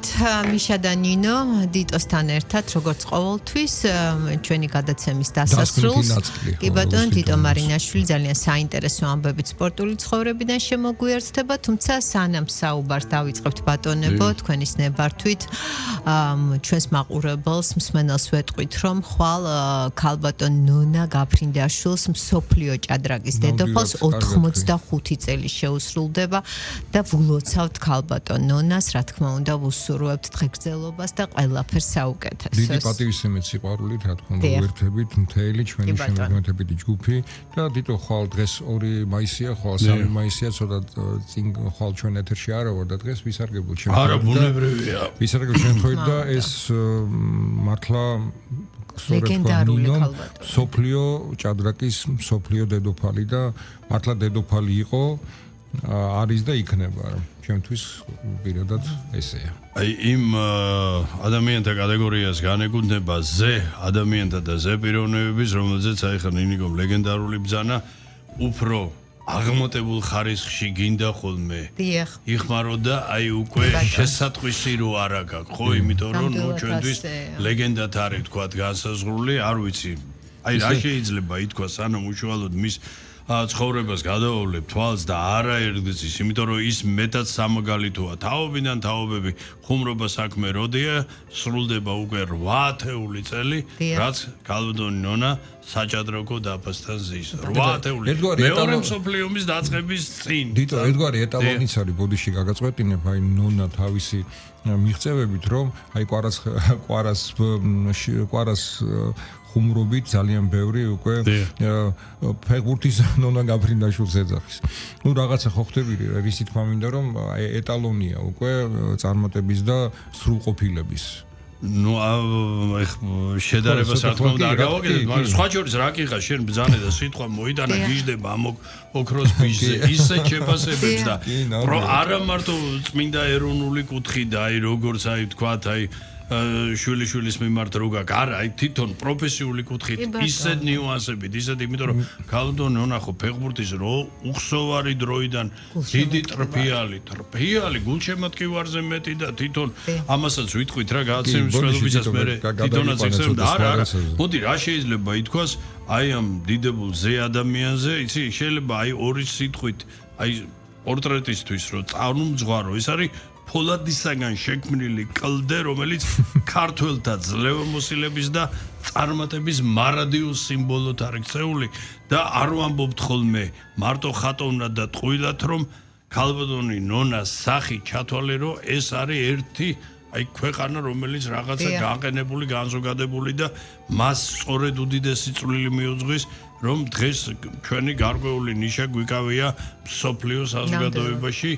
მოგესალმებით მიშა და ნინო დიტოსთან ერთად როგორც ყოველთვის ჩვენი გადაცემის დასასრულს კი ბატონო დიტო მარინაშვილი ძალიან საინტერესო ამბებით სპორტული ცხოვრებიდან შემოგვიერთდება თუმცა სანამ საუბარს დავიწყებთ ბატონებო თქვენის ნებართვით ჩვენს მაყურებელს მსმენელს ვეტყვით რომ ხვალ ქალბატონ ნონა გაფრინდაშვილს მსოფლიო ჭადრაკის დედოფალს 85 წელი შეუსრულდება და ვლოცავთ ქალბატონ ნონას რა თქმა უნდა ვუსურვებთ დღეგრძელობას და ყველაფერს საუკეთესოს. დიდი პატივისცემით სიყვარულით რა თქმა უნდა ვერთებით მთელი ჩვენი შემოქმედებითი ჯგუფი და დიტო ხვალ დღეს 2 მაისია ხვალ 3 მაისია ცოტა წინ ხვალ ჩვენ ეთერში არა ვარ და დღეს ვისარგებლოთ შემთხვევით. არა ბუნებრივია. ვისარგებლოთ შემთხვევით და ეს მართლა ლეგენდარული ქალბატონი. სოფლიო ჭადრაკის სოფლიო დედოფალი და მართლა დედოფალი იყო არის და იქნება ჩემთვის პირადად ესეა. აი იმ ადამიანთა კატეგორიას განეკუთვნება ზე ადამიანთა და ზე პიროვნებების, რომელზეც აი ხა ნინიკომ ლეგენდარული ბრძანა უფრო აღმოტებულ ხარისხში გინდა ხოლმე. იხმარო და აი უკვე შესატყვისი რო არა გაქვს, ხო, იმიტომ რომ ნუ ჩვენთვის ლეგენდათ არის თქვა განსაზღვრული, არ ვიცი. აი რა შეიძლება ითქვა სანამ უშუალოდ მის ცხოვრებას გადავავლებ თვალს და არაერთგზის, იმიტომ რომ ის მეტად სამაგალითოა. თაობიდან თაობები ხუმრობა საქმე როდია სრულდება უკვე 8 ათეული წელი, რაც ქალბატონი ნონა საჭადრაკო დაფასთან ზის. 8 ათეული. მეორე მსოფლიო ომის დაწყების წინ. დიტო ერთგვარი ეტალონიც არის ბოდიში გაგაწყვეტინებ აი ნონა თავისი მიღწევებით რომ აი კვარას ხუმრობით ძალიან ბევრი უკვე ფეხბურთის ნონა გაფრინდაშვილს ეძახის. ნუ რაღაცა ხო ხდები რისი თქმა მინდა რომ ეტალონია უკვე წარმატების და სრულყოფილების. ნუ შედარებას რა თქმა უნდა არ გავაკეთებ, მაგრამ სხვა შორის რა კითხა შენ ბრძანე და სიტყვა მოიტანა გიждდება ამ ოქროს ბიჟზე. ისე შეფასებებს და არა მარტო წმინდა ეროვნული კუთხი და აი როგორც აი თქვათ აი შვილიშვილის მიმართ რო გაქვს არა აი თვითონ პროფესიული კუთხით ისეთ ნიუანსებით ისეთ იმიტომ რომ ქალბატონი ნონა ხო ფეხბურთის რო უხსოვარი დროიდან დიდი ტრფიალი გულშემატკივარზე მეტი და თვითონ ამასაც ვიტყვით რა გადაცემის მსვლელობისას მე თვითონაც ეხსენებ და არა მოდი რა შეიძლება ითქვას აი ამ დიდებულ ზე ადამიანზე იცი შეიძლება აი ორი სიტყვით აი პორტრეტისთვის რო წარმომძღვარო ეს არის ფოლადისაგან შექმნილი კლდე, რომელიც ქართველთა ძლევამოსილების და წარმატების მარადიულ სიმბოლოდ არის ქცეული და არ ვამბობთ ხოლმე მარტო ხატოვნად და ტყუილად, რომ ქალბატონი ნონას სახი ჩათვალე, რომ ეს არის ერთი აი ქვეყანა, რომელიც რაღაცა გაყენებული, განზოგადებული და მას სწორედ უდიდესი წვლილი მიუძღვის, რომ დღეს ჩვენი გარკვეული ნიშა გვიკავია მსოფლიო საზოგადოებაში.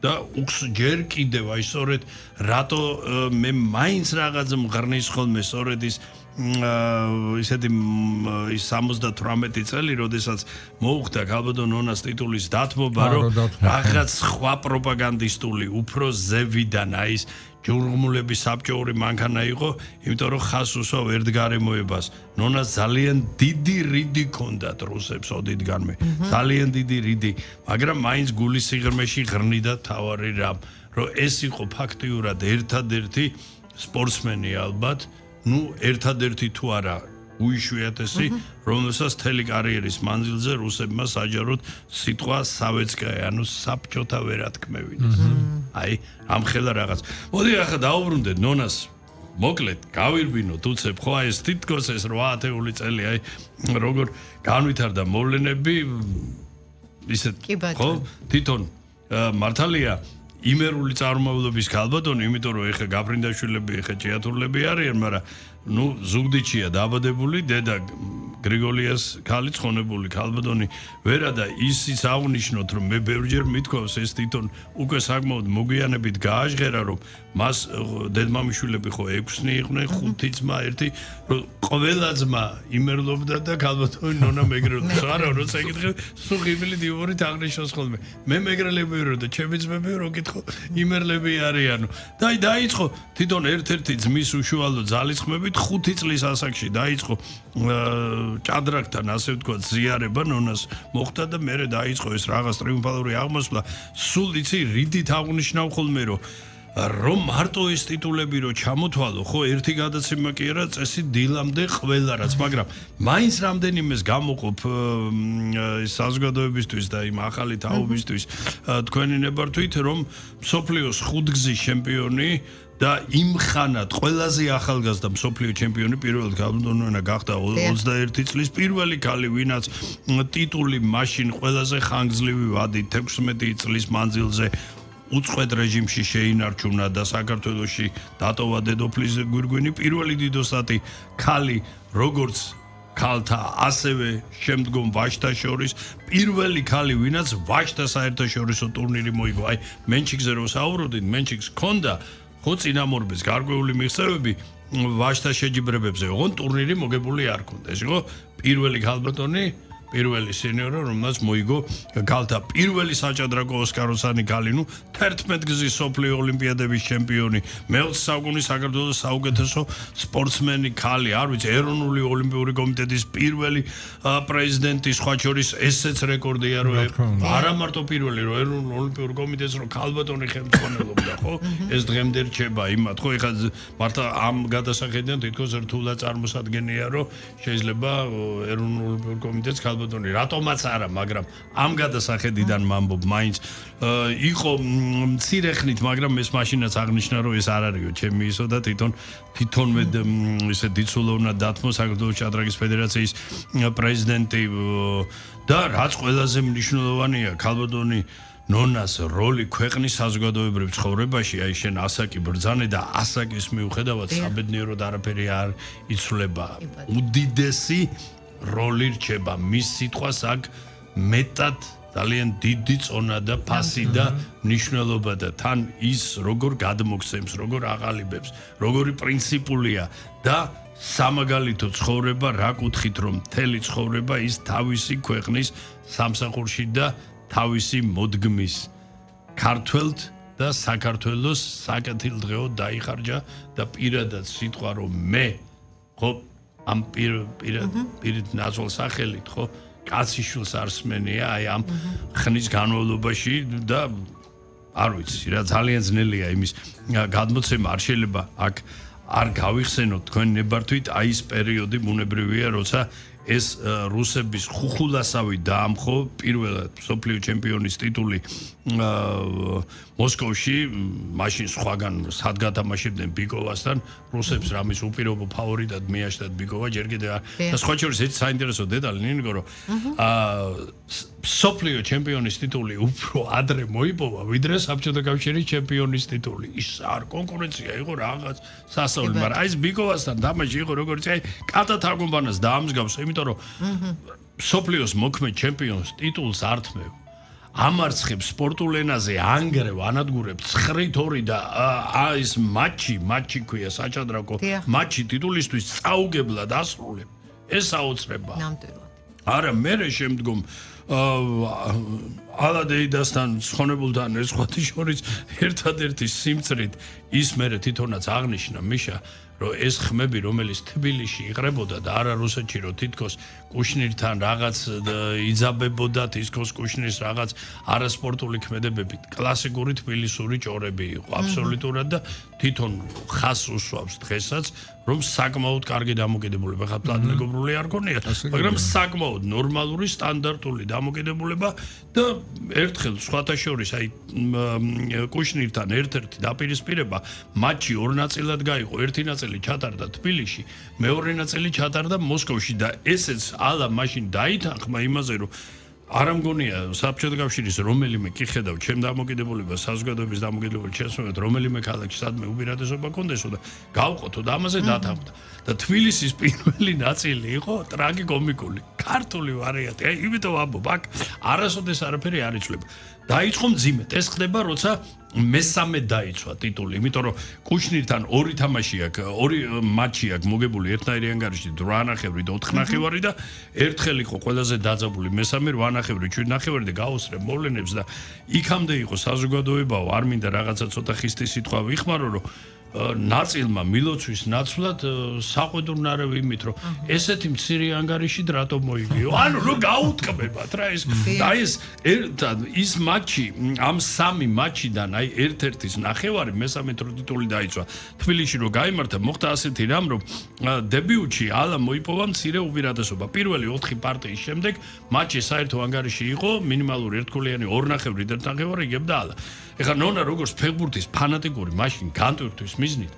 და ჯერ კიდევ აი სწორედ რატო მე მაინც რაღაც მღრნის ხოლმე სწორედ ის ისეთი 78 წელი, როდესაც მოუხდა ქალბატონ ნონას ტიტულის დათმობა, რომ რაღაც სხვა პროპაგანდისტული უფრო ზევიდან აი ის ჯურღმულების საბჭოური მანქანა იყო, იმიტომ რომ ხას უსვავ ერთგარემოებას. ნონას ძალიან დიდი რიდი ჰქონდათ რუსებს ოდითგანვე. ძალიან დიდი რიდი, მაგრამ მაინც გულის სიღრმეში ღრნიდა თავარი რამ, რომ ეს იყო ფაქტიურად ერთადერთი სპორტსმენი ალბათ, ნუ ერთადერთი თუ არა უიშვიათესი, რომელსაც მთელი კარიერის მანძილზე რუსებმა საჯაროდ სიტყვა სავეცკაია, ანუ საბჭოთა ვერ ათქმევინეს. აი, ამხელა რაღაც. მოდი ახლა დაუბრუნდეთ ნონას. მოკლედ, გავირბინოთ უცებ, ხო აი ეს თითქოს ეს 8 ათეული წელი, აი როგორ განვითარდა მოვლენები, ისეთ ხო, თვითონ მართალია იმერული წარმომავლობის ქალბატონი, იმიტომ რომ ეხა გაფრინდაშვილები, ეხა ჭიათურლები არიან, მაგრამ ნუ ზუგდიდშია დაბადებული, დედა გრიგოლიას ქალი ცხონებული ქალბატონი ვერა და ისიც აღნიშნოთ, რომ მე ბევრჯერ მithქვავს ეს თვითონ უკვე საკმაოდ მოგვიანებით გააჟღერა, რომ მას დედმამიშვილები ხო 6-ნი იყვნენ, 5 ძმა, ერთი, რომ ყველა ძმა იმერლობდა და ქალბატონი ნონა მეგრელობდა. არა, როცა ეკითხე, სულ ღიმილი დიურით აღნიშნოს ხოლმე. მე მეგრელები ვერო და ჩემი ძმები რო კითხო, იმერლები არიანო. და აი დაიწყო თვითონ ერთ-ერთი ძმის უშუალო ძალისხმებით 5 წლის ასაკში დაიწყო ჭადრაკთან ასე ვთქვათ ზიარება ნონას მოხდა და მერე დაიწყო ეს რაღაც ტრიუმფალური აღმასვლა. სულ იცი რიდით აღნიშნავ ხოლმე რომ რომ მარტო ეს ტიტულები რო ჩამოთვალო, ხო, ერთი გადაცემა კი არა, წესი დილამდე ყველა რაც, მაგრამ მაინც რამდენიმეს გამოყოფ საზოგადოებისთვის და იმ ახალი თაობისთვის თქვენი ნებართვით, რომ მსოფლიოს ხუთგზის ჩემპიონი და იმხანად ყველაზე ახალგაზრდა მსოფლიო ჩემპიონი პირველად გაბუნდონა გახდა 21 წლის პირველი ქალი, ვინაც ტიტული მაშინ ყველაზე ხანგრძლივი ვადით 16 წლის მანძილზე უწყვეტ რეჟიმში შეინარჩუნა და საქართველოში დატოვა დედოფლის გვირგვინი პირველი დიდოსტატი ქალი როგორც ქალთა ასევე შემდგომ ვაჟთა შორის პირველი ქალი ვინაც ვაჟთა საერთაშორისო ტურნირი მოიგო. აი მენჩიკზე რო საუბრობდით, მენჩიკს ჰქონდა ხო წინამორბის გარკვეული მიღწევები ვაჟთა შეჯიბრებებზე, ოღონდ ტურნირი მოგებული არ ჰქონდა. ეს იყო პირველი ქალბატონი, პირველი სენიორი, რომელსაც მოიგო ქალთა პირველი საჭადრაკო ოსკაროსანი ქალი, 11 გზის სოფლიო ოლიმპიადების ჩემპიონი, მე-20 საუკუნის საქართველოს საუკეთესო სპორტსმენი ქალი, არ ვიცი, ეროვნული ოლიმპიური კომიტეტის პირველი პრეზიდენტი, სხვა შორის ესეც რეკორდია, რომ არა მარტო პირველი, რომ ეროვნულ ოლიმპიურ კომიტეტს რო ქალბატონი ხელმძღვანელობდა, ხო? ეს დღემდე რჩება იმათ, ხო? ეხლა მართლა ამ გადასახედიდან თითქოს რთულად წარმოსადგენია, რომ შეიძლება ეროვნულ ოლიმპიურ კომიტეტს ბატონი რატომაც არა, მაგრამ ამ გადასახედიდან მამბობ მაინც იყო მცირე ხნით, მაგრამ ეს მაშინაც აღნიშნა, რომ ეს არ არისო ჩემი ისო და თვითონვე ისე დიცულოვნა დათმო საქართველოს ჭადრაკის ფედერაციის პრეზიდენტი და რაც ყველაზე მნიშვნელოვანია, ქალბატონი ნონას როლი ქვეყნის საზოგადოებრივ ცხოვრებაში, აი შენ ასაკი ბრძანე და ასაკის მიუხედავად საბედნიეროდ არაფერი არ იცვლება. უდიდესი როლი რჩება მის სიტყვას აქ მეტად ძალიან დიდი წონა და ფასი და მნიშვნელობა და თან ის როგორ გადმოგცემს, როგორ აყალიბებს, როგორი პრინციპულია და სამაგალითო ცხოვრება რა კუთხით რომ მთელი ცხოვრება ის თავისი ქვეყნის სამსახურში და თავისი მოდგმის ქართველთ და საქართველოს საკეთილდღეოდ დაიხარჯა და პირადად სიტყვა რომ მე ხო ამ პირით ნაცვალ სახელით, ხო, კაციშვილს არსმენია, აი ამ ხნის განმავლობაში და არ ვიცი, რა ძალიან ძნელია იმის გადმოცემა, არ შეიძლება აქ არ გავიხსენოთ თქვენ ნებართვით, აი ეს პერიოდი ბუნებრივია, როცა ეს რუსების ხუხულასავი დაამხო პირველად მსოფლიო ჩემპიონის ტიტული მოსკოვში, მაშინ სხვაგან სად გათამაშებდნენ ბიკოვასთან, რუსებს რამის უპირობო ფავორიტად მიაშთათ ბიკოვა, ჯერ კიდევ და სხვა შორის ეს საინტერესო დეტალი ნინგო, რომ მსოფლიო ჩემპიონის ტიტული უფრო ადრე მოიპოვა, ვიდრე საბჭოთა კავშირის ჩემპიონის ტიტული. ის არ კონკურენცია იყო რაღაც სასწაული, მაგრამ აი ეს ბიკოვასთან თამაში იყო როგორც აი კატა თარგუმბანას დაამსგავს, იმიტომ რომ მსოფლიოს მოქმედ ჩემპიონს ტიტულს ართმევ. ამარცხებს სპორტულ ენაზე ანგრევ ანადგურებ 9-2 და ეს მატჩი ქვია საჭადრაკო მატჩი ტიტულისთვის წაუგებლად ასრულებ. ეს აუცრება. ნამდვილად. არა, მე შემდგომ ალადეიდასთან ცხონებულთან სხვათა შორის ერთადერთი სიმწრით ის მე თვითონაც აღნიშნა მიშა, რომ ეს ხმები, რომელიც თბილისში იყრებოდა და არა რუსეთში, რომ თითქოს კუშნირთან რაღაც იძაბებოდა, თითქოს კუშნირის რაღაც არასპორტული ქმედებებით, კლასიკური თბილისური ჭორები იყო აბსოლუტურად და თვითონ ხას უსვავს დღესაც, რომ საკმაოდ კარგი დამოკიდებულება, ხა პლატინგობრული არ გქონია, მაგრამ საკმაოდ ნორმალური სტანდარტული დამოკიდებულება და ერთხელ სხვათა შორის აი კუშნირთან ერთ-ერთი დაპირისპირება მატჩი ორ ნაწილად გაიყო, ერთი ნაწილი ჩატარდა თბილისში, მეორე ნაწილი ჩატარდა მოსკოვში და ესეც ალა მაშინ დაითანხმა იმაზე, რომ არ ამგონია საბჭოთა კავშირის რომელიმე კი ხედავ ჩემ დამოკიდებულებას, საზოგადოების დამოკიდებულებას შესვენოთ რომელიმე ქალაქში სადმე უპირატესობა კონდესო და გავყოთო და ამაზე დათანხმდა და თბილისის პირველი ნაწილი იყო ტრაგიკომიკული ქართული ვარიანტი. აი იმიტომ ვამბობ, აქ არასოდეს არაფერი არ იცვლება. დაიწყო მძიმედ. ეს ხდება, როცა მესამე დაიცვა ტიტული, იმიტომ რომ კუშნირთან ორი თამაში აქვს, ორი მატჩი აქვს მოგებული ერთნაირი ანგარიში 8-ნახევრი და 4-ნახევარი და ერთხელ იყო ყველაზე დაძაბული მესამე 8-ნახევრი 7-ნახევარი და გაუსრებ მოვლენებს და იქამდე იყო საზოგადოებაო, არ მინდა რაღაცა ცოტა ხისტი სიტყვა ვიხმარო, რომ ნაწილმა მილოცვის ნაცვლად საყვედურნარევი იმით რომ ესეთი მცირე ანგარიში რატომ მოიგიო ანუ რო გაუტკბებათ რა ეს და ის მატჩი ამ სამი მატჩიდან აი ერთ-ერთის ნახევარი მესამე ტიტული დაიცვა თბილისში რო გაიმართა მოხდა ასეთი რამ რომ დებიუტში ალა მოიპოვა მცირე უპირატესობა პირველი 4 პარტიის შემდეგ მატჩი საერთო ანგარიში იყო მინიმალური ერთგოლიანი 2.5 იგებდა ალა ეხლა ნონა როგორც ფეხბურთის ფანატიკური მაშინ განტვირთვის მიზნით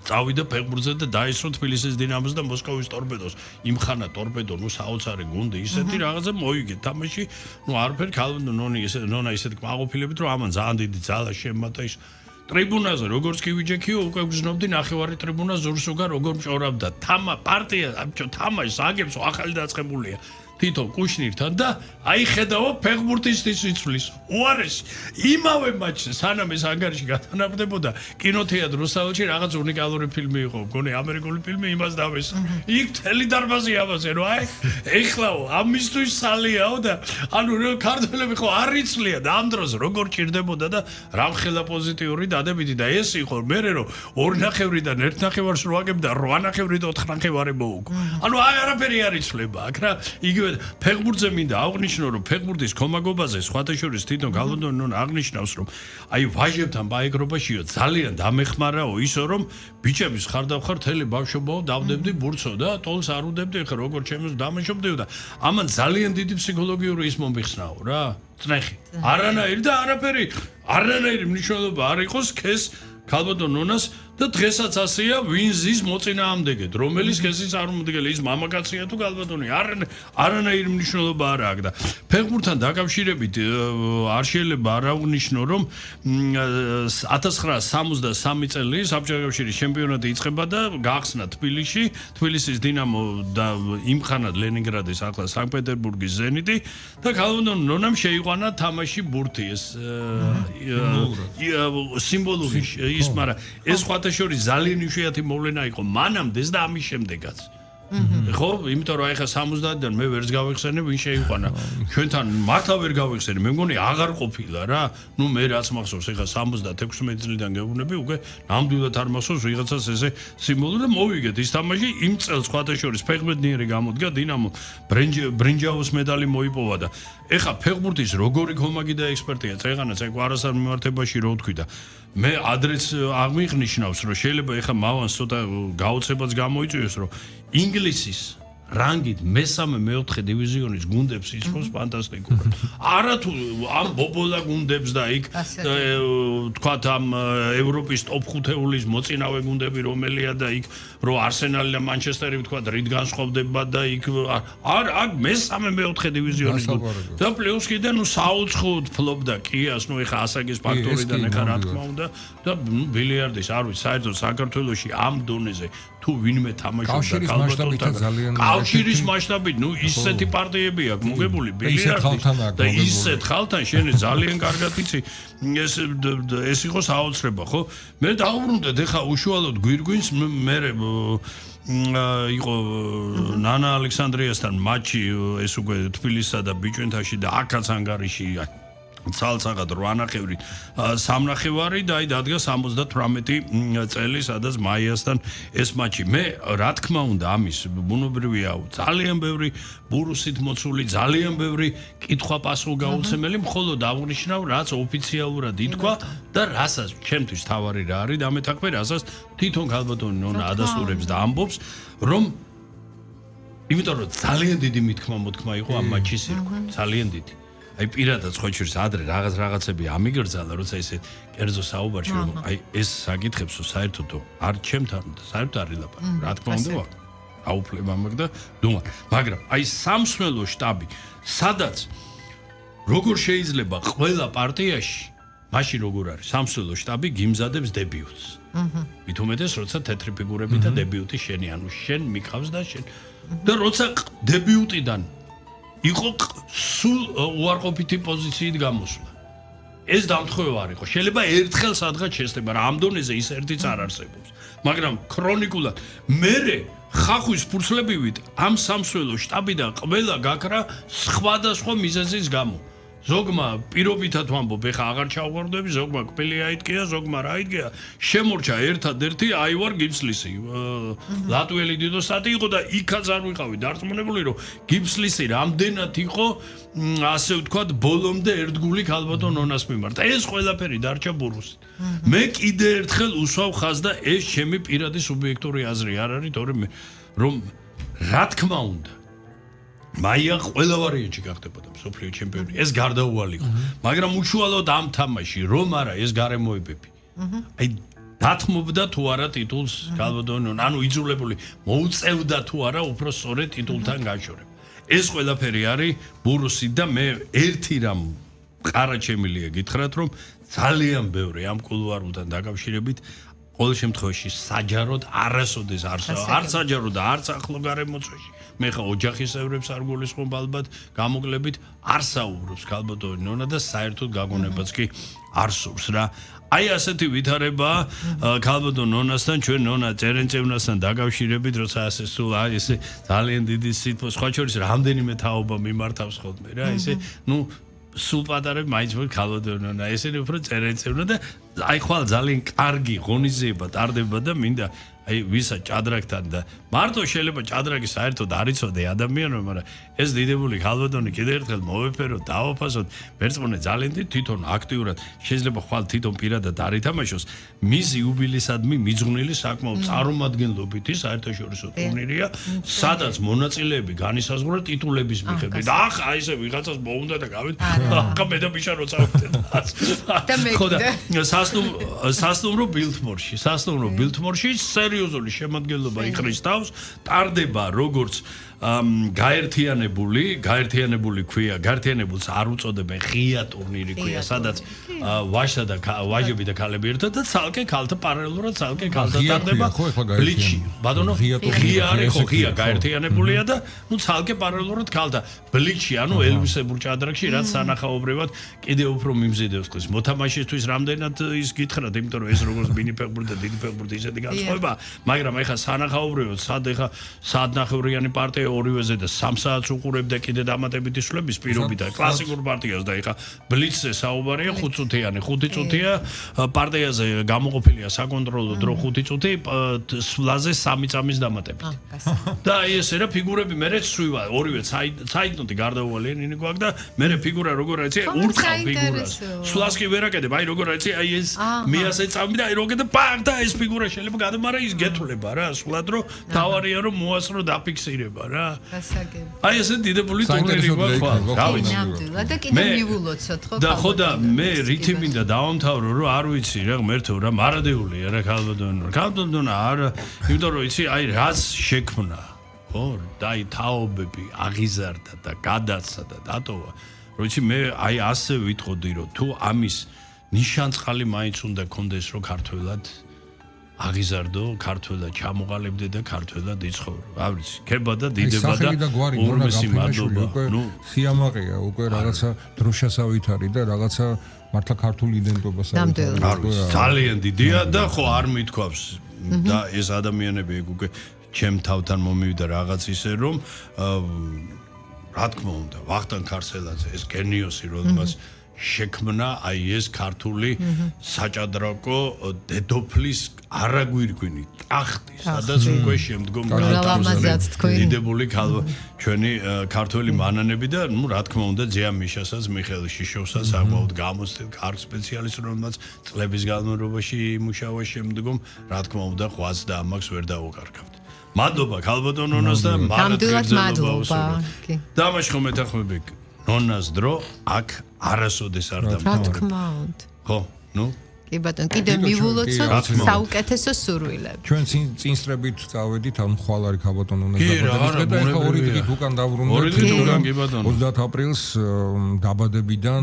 წავიდა ფეხბურთზე და დაისრო თბილისის დინამოს და მოსკოვის ტორპედოს იმხანა ტორპედო ნუ საოცარი გუნდი ისეთი რაღაცა მოიგე თამაში ნუ არაფერი ნონა ისეთ კმაყოფილებით რომ ამან ძალიან დიდი ძალა შემატა ის ტრიბუნაზე როგორც კი ვიჯექიო უკვე გზნობდი ნახევარი ტრიბუნა ზურს უგარ როგორ მჭორავდა პარტია თამაშს აგებს ახალი დაწყებულია თითო კუშნირთან და აი ხედავ ფეხბურთის სიცვლის უარეს იმავე მატჩზე სანამ ეს ანგარიში გათანაბრდებოდა კინოთეატრ რუსთაველში რაღაც უნიკალური ფილმი იყო მგონი ამერიკული ფილმი იმას დავეს იქ თელი დარბაზი ავაზე რომ აი ეხლაო ამისთვის სალიაო და ანუ ქართველები ხო არ იცლია და ამ დროს როგორ ჭირდებოდა და რამხელა პოზიტიური დადებითი და ეს იყო მე რომ 2.5-დან 1.5-ს რო აგებდა 8.5-დან 4.5 მოუგო ანუ აი არაფერი არ იცლება აქ რა იგივე ფეხბურთზე მინდა აღნიშნო რომ ფეხბურთის კომაგობაზე სხვათა შორის თვითონ გალბანდონი აღნიშნავს რომ აი ვაჟებთან ბაიგრობაშიო ძალიან დამეხმარაო ისო რომ ბიჭების ხარდავხარ თელი ბავშვობაო დავდებდი ბურცო და ტოლს არ უდებდი ხე როგორ ჩემს დამაშობდიო და ამან ძალიან დიდი ფსიქოლოგიური ის მომიხსნაო რა წნეხი არანაირი და არანაირი მნიშვნელობა არ იყოს ქეს ქალბატონ ნონას და დღესაც ასეა ვინ ზის მოწინააღმდეგეთ რომელიც ქესის არ უმდგელი ის მამაკაცია თუ ქალბატონი არანაირი მნიშვნელობა არ აქვს და ფეხბურთთან დაკავშირებით არ შეიძლება არ აღნიშნო რომ 1963 წელი საბჭოთა კავშირის ჩემპიონატი იწყება და გაახსნა თბილისში თბილისის დინამო და იმხანად ლენინგრადის ახლა სანქტ-პეტერბურგის ზენიტი და ქალბატონ ნონამ შეიყვანა თამაში ბურთი ეს სიმბოლური ის მაგრამ ეს შორის ძალიან იშვიათი მოვლენა იყო მანამდეც და ამის შემდეგაც ხო იმიტომ რომ ახლა 70-დან მე ვერც გავიხსენე ვინ შეიყვანა ჩვენთან მართლა ვერ გავიხსენე მე მგონი აღარ ყოფილა რა ნუ მე რაც მახსოვს ახლა 76 წლიდან გეუბნები უკვე ნამდვილად არ მახსოვს ვიღაცას ესე სიმბოლო და მოვიგეთ ის თამაში იმ წელს სხვათა შორის ფეხბურთნიერი გამოდგა დინამო ბრინჯაოს медаლი მოიპოვა და ეხლა ფეხბურთის როგორი კომაგი და ექსპერტია წეღანაც ეგ არასარ მიმართებაში რო ვთქვი და მე ადრეც აღმიღვნიშნავს რომ შეიძლება ეხლა მავანს ცოტა გაოცებაც გამოიწვიოს რომ ინგლისის რანგით მესამე-მეოთხე დივიზიონის გუნდებს იცხოვს ფანტასტიკურად. არათუ ამ ბობოლა გუნდებს და იქ თქვათ ამ ევროპის ტოპ 5-ეულის მოწინავე გუნდები რომელია და იქ რო არსენალი და მანჩესტერი თქვათ რით განსხვავდება და იქ არ აქ მესამე-მეოთხე დივიზიონის გუნდი და პლეიოფს კიდე ნუ საუცხოდ ფლობდა კიას ნუ ეხა ასაგის ფაქტორიდან ეხა რა თქმა უნდა და ბილიარდის არ ვიცი საერთოდ საქართველოში ამ დონეზე თუ ვინმე თამაშობდა კავშირის მასშტაბით ნუ ისეთი პარტიები აქვს მოგებული ბილიარდის და ისეთ ხალთან შენ ძალიან კარგად იცი ეს იყო საოცრება ხო მე დავუბრუნდეთ ეხა უშუალოდ გვირგვინს მე იყო ნანა ალექსანდრიასთან მატჩი ეს უკვე თბილისსა და ბიჭვინთაში და აქაც ანგარიში ცალ-ცალად 8.5 3.5 და აი დადგა 78 წელი სადაც მაიასთან ეს მატჩი მე რა თქმა უნდა ამის ბუნებრივია ძალიან ბევრი ბურუსით მოცული ძალიან ბევრი კითხვა-პასუხ გაუცემელი მხოლოდ აღნიშნავ რაც ოფიციალურად ითქვა და რასაც ჩემთვის თავარი რა არის და მეთაქვე რასაც თვითონ ქალბატონი ნონა ადასტურებს და ამბობს რომ იმიტომ რომ ძალიან დიდი მithქმა-მოთქმა იყო ამ მატჩის ირგვლივ ძალიან დიდი აი პირადად ხოჭირს ადრე რაღაცები ამიგრძალა როცა ესე კერძო საუბარში რომ აი ეს საკითხებსო საერთოდ არ ჩემთან საერთოდ არ ილაპარაკ რა თქმა უნდა აუფლება მაგ და დუმა მაგრამ აი სამსვლელო შტაბი სადაც როგორ შეიძლება ყველა პარტიაში მაშინ როგორ არის სამსვლელო შტაბი გიმზადებს დებიუტს მით უმეტეს როცა თეთრი ფიგურები და დებიუტი შენი ანუ შენ მიყავს და შენ და როცა დებიუტიდან იყო სულ უარყოფითი პოზიციით გამოსვლა. ეს დამთხევა არ იყო. შეიძლება ერთხელ სადღაც შესდება, რა ამ დონეზე ის ერთიც არ არსებობს. მაგრამ ქრონიკულად მერე ხახვის ფურცლებივით ამ სამსვლელო შტაბიდან ყველა გაქრა სხვადასხვა მიზეზის გამო. ზოგმა პირობითად ვამბობ, ეხა აღარ ჩავგვარდები, ზოგმა კბილი აიდგია, ზოგმა რა აიდგია. შემორჩა ერთადერთი აივარ გიბსლისი. ლატვიელი დიდოსტატი იყო და იქაც არ ვიყავი დარწმუნებული, რომ გიბსლისი რამდენად იყო, ასე ვთქვათ, ბოლომდე ერთგული ქალბატონ ნონას მიმართ. ეს ყველაფერი დარჩა ბურუსით. მე კიდე ერთხელ უსვავ ხაზს და ეს ჩემი პირადი სუბიექტური აზრი არ არის, თორემ რომ რა თქმა უნდა მაია ყველა ვარიანტი გახდებოდა მსოფლიო ჩემპიონი. ეს გარდაუვალი იყო. მაგრამ უშუალოდ ამ თამაში რომ არა ეს გარემოებები. აი დათმობდა თუ არა ტიტულს ქალბატონო, ანუ იძულებული მოუწევდა თუ არა უფრო სწორედ ტიტულთან გაშორება. ეს ყველაფერი არის ბურუსი და მე ერთი რამ ყარაჩემილია გითხრათ რომ ძალიან ბევრი ამ კულუარულთან დაკავშირებით ყოველ შემთხვევაში საჯაროდ არასოდეს არც საჯაროდ და არც ახლო გარემოცვაში მე ხა ოჯახის წევრებს არ გულისხმობ ალბათ გამოკლებით არ საუბრობს ქალბატონი ნონა და საერთოდ გაგონებაც კი არ სურს რა აი ასეთი ვითარება ქალბატონ ნონასთან ჩვენ ნონა წერენწევნასთან დაკავშირებით როცა ასე სულ აი ესე ძალიან დიდი სიტყვა სხვა შორის რამდენიმე თაობა მიმართავს ხოლმე რა ესე ნუ სულ პატარებ მაინც მე ქალბატონ ნონა ესენი უფრო წერენწევნა და აი ხვალ ძალიან კარგი ღონისძიება ტარდება და მინდა აი ვისა ჭადრაკთან და მარტო შეიძლება ჭადრაკი საერთოდ არ იცოდე ადამიანო მაგრამ ეს დიდებული ქალბატონი კიდევ ერთხელ მოვეფერო დავაფასოთ მერწმუნე ძალიან დიდ თვითონ აქტიურად შეიძლება ხვალ თვითონ პირადად არ ითამაშოს მის იუბილისადმი მიძღვნილი საკმაოდ წარმომადგენლობითი საერთაშორისო ტურნირია სადაც მონაწილეები განისაზღვრა ტიტულების მიხედვით ახ აი ესე ვიღაცას მოუნდა და გავით ახ მე და ბიშა როცა ხოდა სასტუმრო ბილთმორში სერიოზული შემადგენლობა იყრის თავს ტარდება როგორც გაერთიანებული ქვია არ უწოდებენ ღია ტურნირი ქვია სადაც ვაჟსა და ვაჟები და ქალები ერთად და ცალკე ქალთა პარალელურად ცალკე ქალთა ტარდება ბლიჩი ბატონო ღია არის ხო ღია გაერთიანებულია და ნუ ცალკე პარალელურად ქალთა ბლიჩი ანუ ელვისებურ ჭადრაკში რაც სანახაობრივად კიდევ უფრო მიმზიდევს ხის მოთამაშისთვის რამდენად ის გითხრათ იმიტომ რომ ეს როგორც მინი ფეხბურთი და დიდი ფეხბურთი ისეთი განსხვავება მაგრამ ეხა სანახაობრივად საათნახევრიანი პარტია ორივეზე და 3 საათს უყურებდა კიდე დამატებითი სვლების პირობითა კლასიკურ პარტიას და ეხა ბლიცზე საუბარია 5 წუთიანი 5 წუთია პარტიაზე გამოყოფილია საკონტროლო დრო 5 წუთი სვლაზე 3 წამის დამატებით და აი ესე რა ფიგურები მერე ცვივა ორივე საიტნოტი გარდაუვალია ნინი გვაქვს და მერე ფიგურა როგორ არის ურწყავ ფიგურას სვლას კი ვერ აკეთებ აი როგორ არის აი ეს მე ასე წამი და აი როგე და პაკ და ეს ფიგურა შეიძლება გადამარა ის გეთვლება რა სულად რომ თავარია რომ მოასწრო დაფიქსირება რა აი ესე დიდებული ტურნირი გვაქვს რა ვიცი ნამდვილად და კიდე მივულოცოთ ხო და ხო და მე რითი მინდა დავამთავრო რომ არ ვიცი რა ღმერთო რა მარადეულია რა ქალბატონო არა იმიტომ რომ იცი აი რაც შექმნა ხო და აი თაობები აღიზარდა და გადაცა და დატოვა რომ იცი მე აი ასე ვიტყოდი რომ თუ ამის ნიშანწყალი მაინც უნდა კონდეს რომ ქართველად აღიზარდო ქართველად ჩამოყალიბდე და ქართველად იცხოვრო. რა ვიცი, ქება და დიდება და ორმესი მადლობა. ნუ სიამაყეა უკვე რაღაცა დროშასავით არის და რაღაცა მართლა ქართული იდენტობასაც არის. ძალიან დიდია და ხო არ მithქვავს და ეს ადამიანები უკვე ჩემ თავთან მომივიდა რაღაც ისე რომ რა თქმა უნდა ვახტანგ ქარსელაძე ეს გენიოსი რომელმაც შექმნა აი ეს ქართული საჭადრაკო დედოფლის არაგვირგვინი ტახტი სადაც უკვე შემდგომ დიდებული ჩვენი ქართველი მანანები და ნუ რა თქმა უნდა ძეამიშასაც მიხეილ შიშოვსაც საკმაოდ გამოცდილ კარგ სპეციალისტს რომელმაც წლების განმავლობაში იმუშავა შემდგომ რა თქმა უნდა ყვაც და ამaks ვერ დავუკარგავთ მადლობა ქალბატონონას და მადლობა დამაშხო მეთანხმები ნონას დრო აქ არასოდეს არ დამთავრდა. ხო, ნუ? კი ბატონო, კიდე მივულოცოთ საუკეთესო სურვილები. ჩვენ წინსწრებით წავედით, ანუ ხვალ არის ქალბატონ ნონას დაბადების და ეხა 2 დღით უკან დავრუნდით. 2 დღით უკან კი ბატონო. 30 აპრილს დაბადებიდან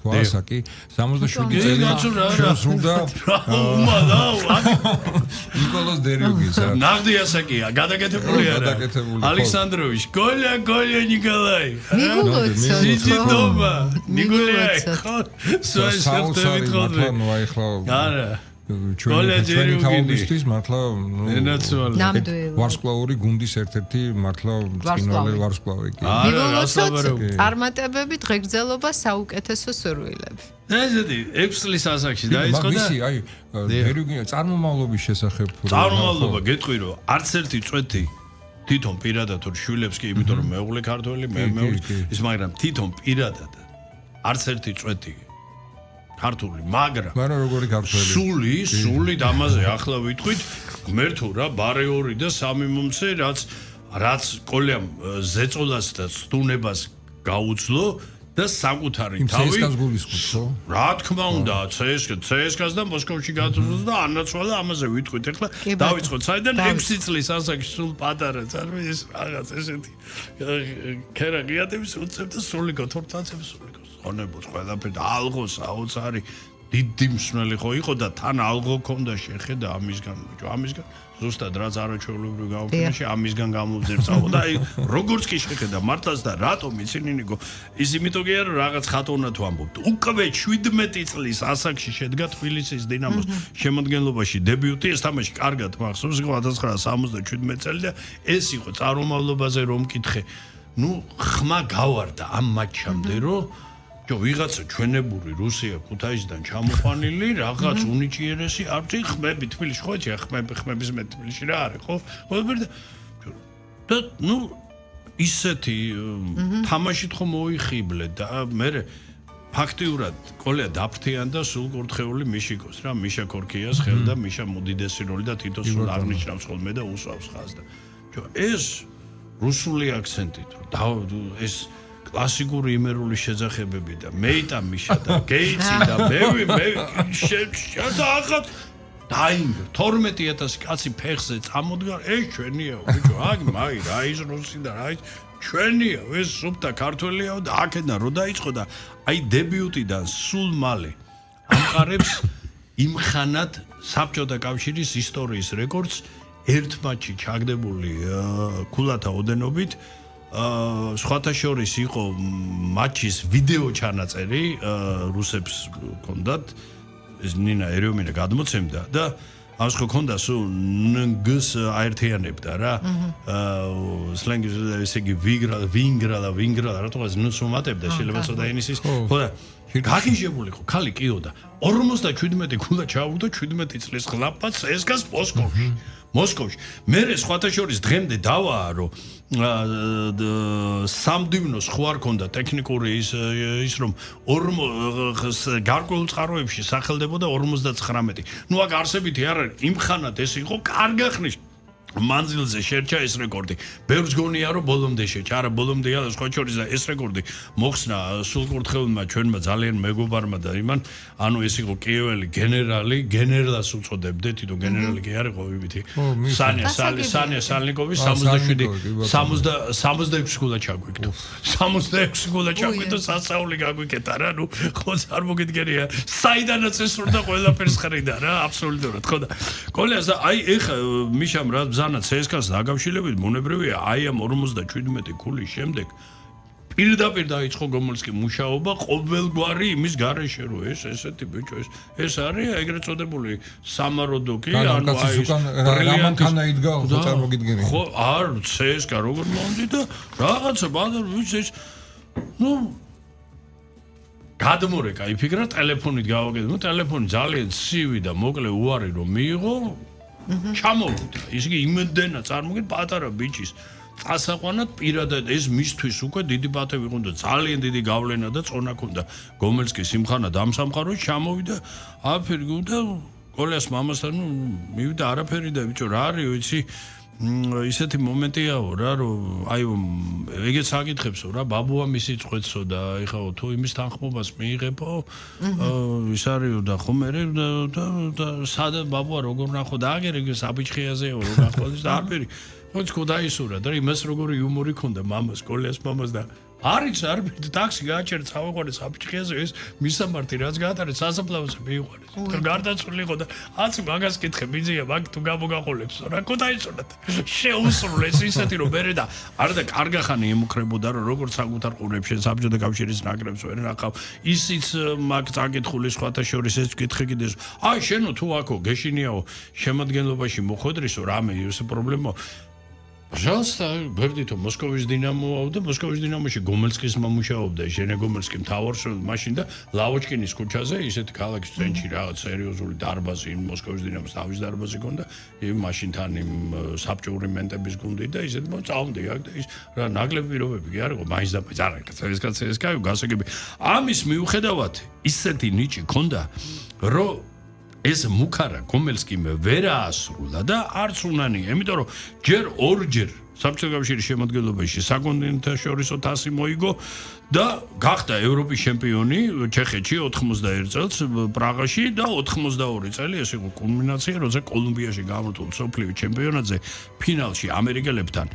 ასაკი 67 წელი შეუსრულდა ნიკოლოზ დერიუგის ნაღდი ასაკია გადაკეთებული არა ალექსანდროვიჩ გოლია ნიკოლაი ნიკოლაი საოცარი მართლა ნუ აი ხლა არა ჩვენი თაობისთვის მართლა ნამდვილი ვარსკვლავური გუნდის ერთ-ერთი მართლა წინვალე ვარსკვლავი კი. ბიბულოცოთ წარმატებები დღეგრძელობა საუკეთესო სურვილები. ესეთი 6 წლის ასაკში დაიწყო და მაგისი აი წარმომავლობის შესახებ წარმომავლობა გეტყვი რომ არც ერთი წვეთი თვითონ პირადად თუ შვილებს კი იმიტომ რომ მეუღლე ქართველი მე ის მაგრამ თვითონ პირადად არც ერთი წვეთი ქართული მაგრამ როგორი ქართველი სული დამაზე ახლა ვიტყვით ღმერთო რა ბარეორი და სამი მომცე რაც კოლეამ ზეწოლას და სტუნებას გაუძლო და საკუთარი თავი CSKA-ს გულისხმობს ხო? რა თქმა უნდა CSKA-ს და მოსკოვში გაწვდოს და ანაცვალა ამაზე ვიტყვით ახლა დავიწყოთ საიდან 6 წლის ასაკში სულ პატარა წარმოი ეს რაღაც ესეთი ქერა ღიადების უწევდა სული გოთორთაცებს სული გონებოს ყველაფერი და ალღო საოცარი დიდი მსმელი ხო იყო და თან ალღო ქონდა შეხედა ამისგან ზუსტად რაც არაჩვეულებრივი გამოფენაში ამისგან გამოვძერწაო და აი როგორც კი შეხედა მართლაც და რატომ იცინინიკო ის იმიტომ კი არა რაღაც ხატონა თუ ამბობთ უკვე 17 წლის ასაკში შედგა თბილისის დინამოს შემადგენლობაში დებიუტი ეს თამაში კარგად მახსოვს 1977 წელი და ეს იყო წარმომავლობაზე რომ მკითხე ხმა გავარდა ამ მატჩამდე რომ ვიღაცა ჩვენებური რუსია ქუთაისიდან ჩამოყვანილი რაღაც უნიჭიერესი არც ხმები თბილისში ხო ხმების მე თბილისში რა არის ხო და ისეთი თამაშით ხო მოიხიბლე და მე ფაქტიურად კოლეა დაფრთიან და სულ კურთხეული მიშიკოს რა მიშა ქორქიას ხელდა მიშა მუდიდესი როლი და თითო სულ აღნიშნავს ხოლმე და უსვავს ხაზს და ეს რუსული აქცენტით ეს კლასიკური იმერული შეძახებები და მეიტა მიშა და გეიცი და მე შედა ახლა დაინგრ 12000 კაცი ფეხზე წამოდგა ეს ჩვენია ბიჭო აგ მაი რა ის რუსი და რა ის ჩვენია ეს სუფთა ქართველია და აქედან რო დაიწყო და აი დებიუტიდან სულ მალე ამყარებს იმხანად საბჭოთა კავშირის ისტორიის რეკორდს ერთ მატჩი ჩაგდებული ქულათა ოდენობით სხვათა შორის იყო მატჩის ვიდეო ჩანაწერი რუსებს ჰქონდათ ეს ნინა ერეომინა გადმოცემდა და ამას ხო ჰქონდა სულ ნგს აერთიანებდა რა სლენგის ესე იგი ვინგრალა რატომაც ნუს მომატებდა შეიძლება ცოტა ინისის ხო და გაგიჟებული ხო ხალი კიო და 57 ქულა ჩაუგდო 17 წლის ხლაპაც CSKA-ს მოსკოვში მე სხვათა შორის დღემდე დავაა რომ სამდივნოს ხო არ ქონდა ტექნიკური ის რომ გარკვეულ წყაროებში სახელდებოდა 59 ნუ აქ არსებითი არ არის იმხანად ეს იყო კარგახნის მანძილზე შერჩა ეს რეკორდი. ბევრს გონია რომ ბოლომდე შეჭა, არა ბოლომდე არა სხვა შორის და ეს რეკორდი მოხსნა სულკურთხეულმა ჩვენმა ძალიან მეგობარმა და იმან ანუ ეს იყო კიეველი გენერალი, გენერლას უწოდებდე, თვითონ გენერალი კი არ იყო ვიბითი. სანია სალნიკოვი 66 გულა ჩაგვიქდო. 66 გულა ჩაგვიქდო სასაული გაგვიკეთა რა, ნუ ხოც არ მოგიდგენია. საიდანაც ესურდა ყველაფერს ხრიდა რა, აბსოლუტურად ხო და კოლეას და აი ეხა მიშამ რა ზანა CSKA-ს დაკავშირებით მონებრივია აი ამ 57 ქულის შემდეგ პირდაპირ დაიწყო გომოლსკი მუშაობა ყოველგვარი იმის გარეშე რომ ეს ესეთი ბიჭო ეს არის ეგრეთ წოდებული სამაროდო კი ანუ აი რამანქანა იდგა ხო წარმოგიდგენია ხო არ CSKA როგორ მომდი და რაღაცა ბადარ ვიცი ეს ნუ გადმორეკა იფიქრა ტელეფონით გავაკეთე ნუ ტელეფონი ძალიან ცივი და მოკლე უარი რომ მიიღო ჩამოვიდა ისე იმდენა წარმოგეთ პატარა ბიჭის წასაყვანად პირადად ეს მისთვის უკვე დიდი პატევი ყუნდა ძალიან დიდი გავლენა და წონა ქონდა გომელსკის იმხანა დამსამყაროს ჩამოვიდა აფერი გუნდა კოლეას მამასთან ნუ მივიდა არაფერი და ბიჭო რა არის ვიცი ისეთი მომენტიაო რა რომ აი ეგეც აკითხებსო რა ბაბუა მისი წვეთსო და ეხა თუ იმის თანხმობას მიიღებო ის არისო და ხომერე და სადა ბაბუა როგორ ნახო და აგერ ეგ საბიჭხიაზეო რო ნახო და არაფერი ხოც კო დაისურა და იმას როგორი იუმორი ქონდა მამას კოლეას მამას და არის ტაქსი გააჩერე წავიყვანე საფჭყიაზე ეს მისამართი რაც გაატარეს სასაფლაოზე მიიყვანეს გარდაცვლილი იყო და აცი მაგას კითხე ბიძია მაგ თუ გამოგაყოლებს რა კოდაიცონათ შეუსრულეს ისეთი რომ მერე და არა და კარგახანი ემუქრებოდა რომ როგორც საკუთარ ყურებში საბჭოთა კავშირის ნაკრებს ვერ ნახავ ისიც მაგ წაკითხული სხვათა შორის ეს კითხე კიდეს აი შენო თუ აქო გეშინიაო შემადგენლობაში მოხვედრისო რამე ეს პრობლემა Пожалуйста, ბერდითო მოსკოვის დინამოა და მოსკოვის დინამოში გომელსკის მომუშაობდა, ჟენე გომელსკი მთავარს მაშინ და ლავოჩკინის ქუჩაზე ისეთი ქალაქის ცენტრში რაღაც სერიოზული დარბაზი, მოსკოვის დინამოს თავის დარბაზი ჰქონდა, მაშინ თან იმ საბჭოური მენტების გუნდი და ისეთ მოწავდი აქ და ის რა ნაკლები პირობები კი არ იყო, მაინც და მაინც არა, ეს კაცი ეს კაი გასაგები. ამის მიუხედავად ისეთი ნიჭი ჰქონდა, რომ ეს მუქარა გომელსკიმ ვერ აასრულა და არც უნანია, იმიტომ რომ ჯერ ორჯერ საბჭოთა კავშირის შემადგენლობაში საკონტინენტაშორისო თასი მოიგო და გახდა ევროპის ჩემპიონი ჩეხეთში 91 წელს პრაღაში და 82 წელი ეს იყო კულმინაცია, როცა კოლუმბიაში გამართულ მსოფლიო ჩემპიონატზე ფინალში ამერიკელებთან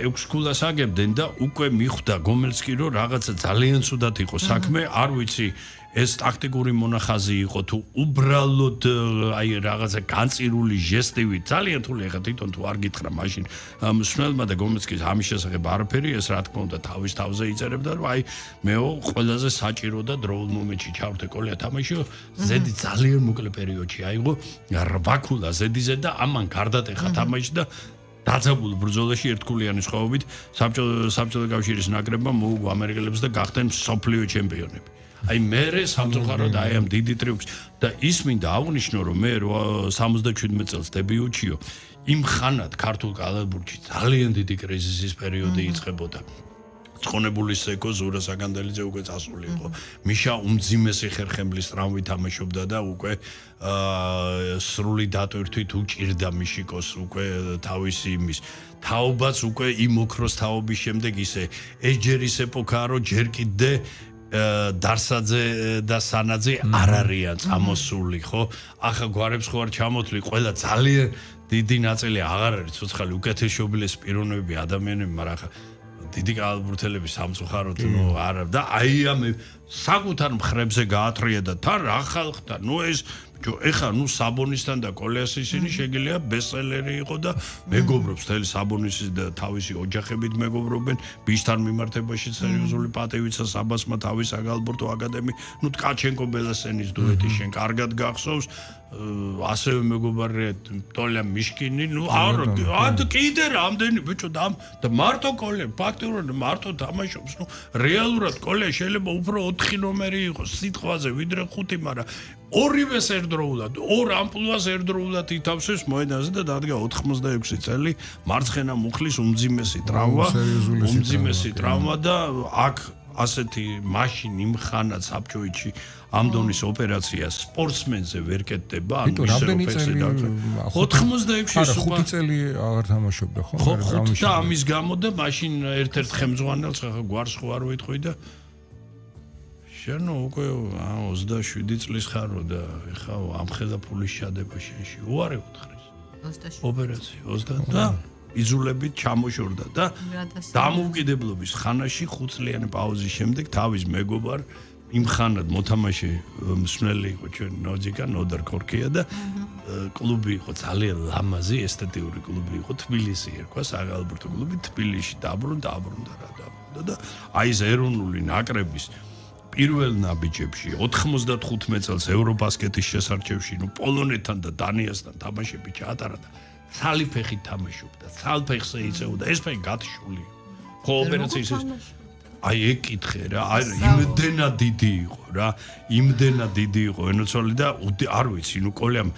6 ქულას აგებდნენ და უკვე მიხვდა გომელსკი რომ რაღაცა ძალიან ცუდად იყო საქმე, არ ვიცი ეს ტაქტიკური მონახაზი იყო თუ უბრალოდ აი რაღაცა განწირული ჟესტივით ძალიან თული ეხა თვითონ თუ არ გითხრა მაშინ მსმენელმა და გომელსკის ამის შესახებ არაფერი ეს რა თქმა უნდა თავის თავზე იწერებდა რომ აი მეო ყველაზე საჭირო და დროულ მომენტში ჩავრთე კოლია თამაში ზედი ძალიან მოკლე პერიოდში აიღო 8 ქულა ზედიზე და ამან გარდატეხა თამაში და დაძაბულ ბრძოლაში ერთგულიანი სხვაობით საბჭოთა კავშირის ნაკრებმა მოუგო ამერიკელებს და გახდნენ მსოფლიო ჩემპიონები. აი მე სამწუხაროდ აი ამ დიდი ტრიუმფს და ის მინდა აღნიშნო რომ მე 77 წელს დებიუტშიო იმ ხანად ქართულ კალათბურთში ძალიან დიდი კრიზისის პერიოდი იწყებოდა. ცხონებული სეკო ზურა საგანდელიძე უკვე წასული იყო. მიშა უმძიმესი ხერხემლის ტრამვით თამაშობდა და უკვე სრული დატვირთვით უჭირდა მიშიკოს უკვე თავისი იმის თაობაც უკვე იმ ოქროს თაობის შემდეგ ისე ეს ჯერ ის ეპოქაა რომ ჯერ კიდე დარსაძე და სანაძე არ არიან წამოსული ხო ახლა გვარებს ხო არ ჩამოთვლი ყველა ძალიან დიდი ნაწილი აღარ არის ცოცხალი უკეთესობილეს პიროვნებები ადამიანები მაგრამ ახლა დიდი კალათბურთელები სამწუხაროდ ნუ არა და აი ამ საკუთარ მხრებზე გაათრია და თან რა ხალხთან ნუ ეს ეხა ნუ საბონისთან და კოლიას ისინი შეგიძლია ბესტსელერი იყო და მეგობრობს თელი საბონისის და თავისი ოჯახებით მეგობრობენ ბიშთან მიმართებაში სერიოზული პატივიცა საბასმა თავის საკალათბურთო აკადემი ნუ ტკაჩენკო ბელასენის დუეტი შენ კარგად გახსოვს ასევე მეგობარია ტოლია მიშკინი ნუ არა კიდე რამდენი ბიჭო და მარტო კოლია ფაქტურად მარტო თამაშობს ნუ რეალურად კოლია შეიძლება უფრო 4 ნომერი იყოს სიტყვაზე ვიდრე 5 მაგრამ ორივეს ერთდროულად ორ ამპლუას ერთდროულად ითავსებს მოედანზე და დადგა 86 წელი მარცხენა მუხლის უმძიმესი ტრავმა და აქ ასეთი მაშინ იმ ხანად საბჭოეთში ამ დონის ოპერაცია სპორტსმენზე ვერ კეთდება ანუ რამდენი წელი 86-ში 5 წელი აღარ თამაშობდა ხო და ამის გამო და მაშინ ერთ-ერთ ხელმძღვანელს ხა გვარს ხო არ ვიტყვი და შენო უკვე 27 წლის ხარო და ეხა ამ ხელაფულის შადება შენში უარი უთხრეს 27 ოპერაცია 30 და იზოლებით ჩამოშორდა და დამოუკიდებლობის ხანაში 5 წლიანი პაუზის შემდეგ თავის მეგობარ იმ ხანად მოთამაშე მსმენელი იყო ჩვენ ნოძიკა ნოდარ ქორქია და კლუბი იყო ძალიან ლამაზი ესთეტიური კლუბი იყო თბილისი ერქვა საკალათბურთო კლუბი თბილისში დაბრუნდა და აი ეს ეროვნული ნაკრების პირველ ნაბიჯებში 95 წელს ევრობასკეტის შესარჩევში ნუ პოლონეთთან და დანიასთან თამაშები ჩაატარა და სალიფეხით თამაშობდა სალფეხზე იწეოდა ეს ფენ გათშული კოოპერაციის აი ეკითხე რა იმდენად დიდი იყო რა იმდენად დიდი იყო ენოცვალი და არ ვიცი ნუ კოლიამ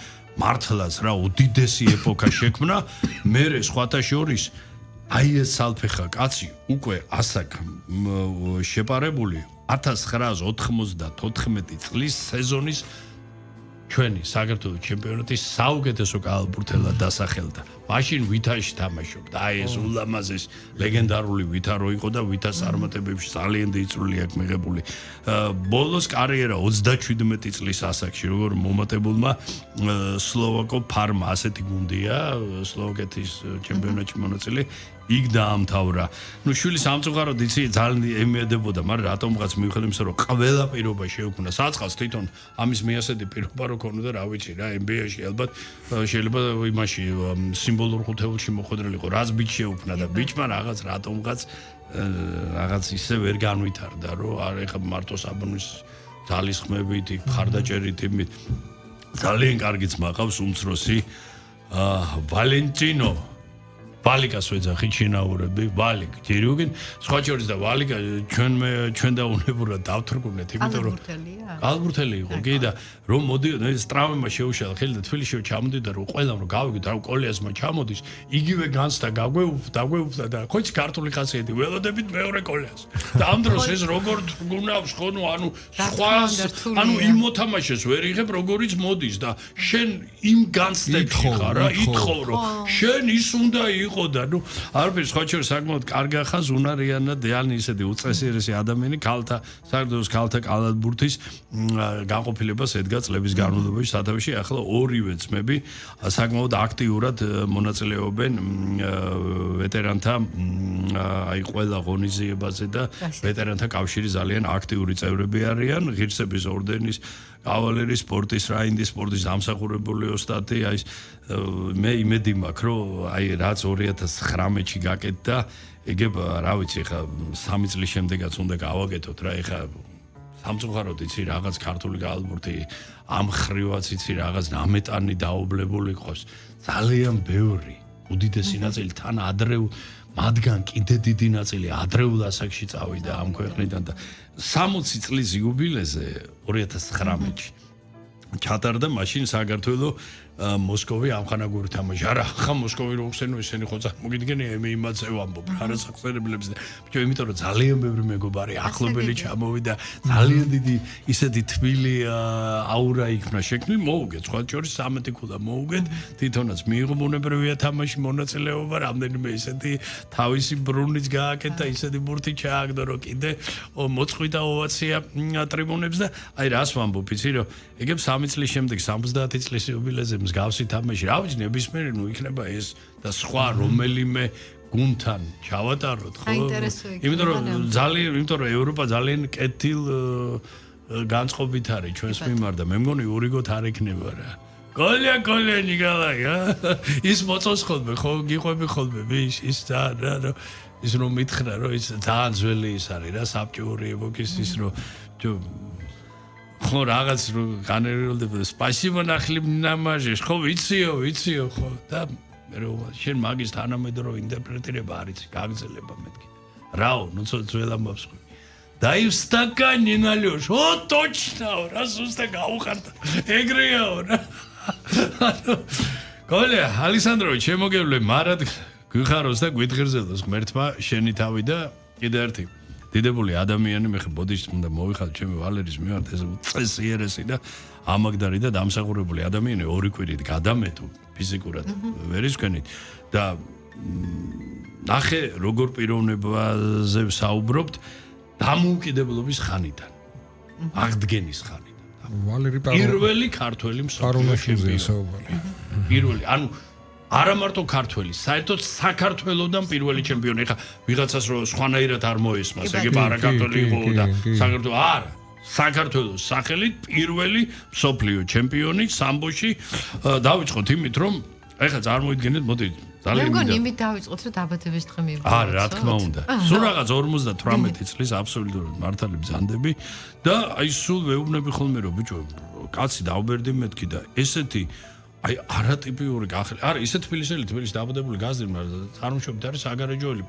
მართლაც რა უდიდესი ეპოქა შექმნა მე სხვათა შორის აი ეს სალფეხა კაცი უკვე ასაკ შეპარებული 1994 წლის სეზონის ჩვენი საქართველოს ჩემპიონატის საუკეთესო კალათბურთელად დასახელდა. მაშინ ვითაში თამაშობდა. აი ეს ულამაზეს ლეგენდარული ვითარო იყო და ვითას წარმატებებში ძალიან დიდი წვლილი აქვს მიღებული. ბოლოს კარიერა 37 წლის ასაკში როგორ მომატებულმა სლოვაკო ფარმა ასეთი გუნდია სლოვაკეთის ჩემპიონატში მონაწილე იქ დაამთავრა. შვილი სამწუხაროდ იცი ძალიან ემედებოდა, მაგრამ რატომღაც მიუხედავად იმისა, რომ ყველა პირობა შეუქმნა საწყალს თვითონ ამის მიასეთი პირობა რო ქონოდა, რა ვიცი რა, NBA-ში ალბათ შეიძლება იმაში სიმბოლურ ხუთეულში მოხვედრილიყო, რაც ბიჭ შეუქმნა და ბიჭმა რაღაც რატომღაც რაღაც ისე ვერ განვითარდა, რომ არ ეხა მარტო საბუნის ძალისხმებით, მხარდაჭერით იმით ძალიან კარგი ძმა ყავს უმცროსი ვალენტინო ვალიკას ვეძახი ჩინაურები ვალიკ ჯერუგენ სხვა შორის და ვალიკა ჩვენ დაუნებურად დავთრგუნეთ იმიტომ რომ გალბურთელი იყო კი და რომ მოდი ეს ტრავმა შეუშალა ხელი და თბილისში ჩამოდიდა რომ ყველამ რომ გავიგეთ რა კოლიასმა ჩამოდის იგივე განცდა დაგვეუფდა და ხოჩი ქართული ხასიათი ველოდებით მეორე კოლიას და ამ დროს ეს როგორ თრგუნავს ხო ნუ ანუ სხვას ანუ იმ მოთამაშეს ვერ იღებ როგორიც მოდის და შენ იმ განცდებში ხარ რა ითხოვ რომ შენ ის უნდა და ნუ არაფერი სხვა შორის საკმაოდ კარგი ახლა ზუნარიანად ძალიან ისეთი უწესრიესი ადამიანი ქალთა საერთოდ ქალთა კალათბურთის განყოფილებას ედგა წლების განმავლობაში სათავეში ახლა ორივე ძმები საკმაოდ აქტიურად მონაწილეობენ ვეტერანთა აი ყველა ღონისძიებაზე და ვეტერანთა კავშირის ძალიან აქტიური წევრები არიან ღირსების ორდენის კავალერის სპორტის რაინდის სპორტის დამსახურებული ოსტატი აი მე იმედი მაქვს რომ აი რაც 2019-ში გაკეთდა ეგებ რა ვიცი ხა 3 წლის შემდეგაც უნდა გავაკეთოთ რა ეხა სამწუხაროდ იცი რაღაც ქართული კალათბურთი ამ ხრივაც იცი რაღაც ნამეტანი დაობლებული ყავს ძალიან ბევრი უდიდესი ნაწილი თან ადრეულ მათგან კიდე დიდი ნაწილი ადრეულ ასაკში წავიდა ამ ქვეყნიდან და 60 წლის იუბილეზე 2019-ში ჩატარდა მაშინ საქართველოს მოსკოვი ამხანაგური თამაში არა ხა მოსკოვი რო ხსენო ისინი ხო წარმოგიდგენია მე იმაზე ვამბობ რა სახსენებლებს და ბიჭო იმიტომ რომ ძალიან ბევრი მეგობარი ახლობელი ჩამოვიდა ძალიან დიდი ისეთი თბილი აურა იქნა შექმნილი მოუგეთ სხვა შორის 13 ქულა მოუგეთ თვითონაც მიიღო ბუნებრივია თამაში მონაწილეობა რამდენიმე ისეთი თავისი ბრუნიც გააკეთა ისეთი ბურთი ჩააგდო რომ კიდე მოწყვიტა ოვაცია ტრიბუნებს და აი რას ვამბობ იცი რომ ეგებ 3 წლის შემდეგ 70 წლის იუბილეზე მსგავსი თამაში რა ვიცი ნებისმიერი ნუ იქნება ეს და სხვა რომელიმე გუნდთან ჩავატაროთ ხო იმიტომ რომ ევროპა ძალიან კეთილ განწყობით არის ჩვენს მიმართ და მე მგონი ურიგოთ არ იქნება რა კოლია ნიკოლაი ის მოწოს ხოლმე ხო გიყვები ხოლმე ის და ის რომ მითხრა რომ ის ძალიან ძველი ის არის რა საბჭოური ეპოქის ის რომ ხო რაღაც განეროლდება სპასიბო ნახლიმნამაჟე ხო ვიციო ხო და მე რომ შენ მაგის თანამედროვე ინტერპრეტირება არის გაგზელება მეთქი რაო ну ძველ ამბავს ხო дай в стакане налёшь о точно რა ზუსტად გაუხარდა ეგრეაო რა კოლია ალექსანდროვიჩ შემოგევლე მარად გიხაროს და გვითღირზელოს ღმერთმა შენი თავი და კიდე ერთი დიდებული ადამიანი მე ხე ბოდიშს უნდა მოვიხადო ჩემი ვალერის მიმართ ეს წესიერესი და ამაგდარი და დამსახურებული ადამიანი ორი კვირით გადამეტო ფიზიკურად ვერისკენით და ნახე როგორ პიროვნებაზე საუბრობთ დამოუკიდებლობის ხანიდან აღდგენის ხანიდან ვალერი პირველი ქართველი მსოფლიოში საუბარი პირველი ანუ არა მარტო ქართველი, საერთოდ საქართველოსდან პირველი ჩემპიონი. ეხა ვიღაცას რო სხვანაირად არ მოესმას, ეგ არა ქართველი იყო და საქართველოს არა. საქართველოს სახელით პირველი მსოფლიო ჩემპიონი სამბოში დავიწყოთ იმით, რომ ეხა წარმოიდგინეთ, მოდი ძალიან მე მგონი იმით დავიწყოთ, რომ დაბადების დღე მივიღოთ. არა, რა თქმა უნდა. სულ რაღაც 58 წლის აბსოლუტურად მართალი ბრძანდები და აი სულ ვეუბნები ხოლმე რომ ბიჭო, კაცი დავბერდი მეთქი და ესეთი აი არატიპიური გახელი. არა, ისე თბილისელი, თბილისში დაბადებული გაზრდილი, მაგრამ წარმოშობით არის საგარეჯოელი.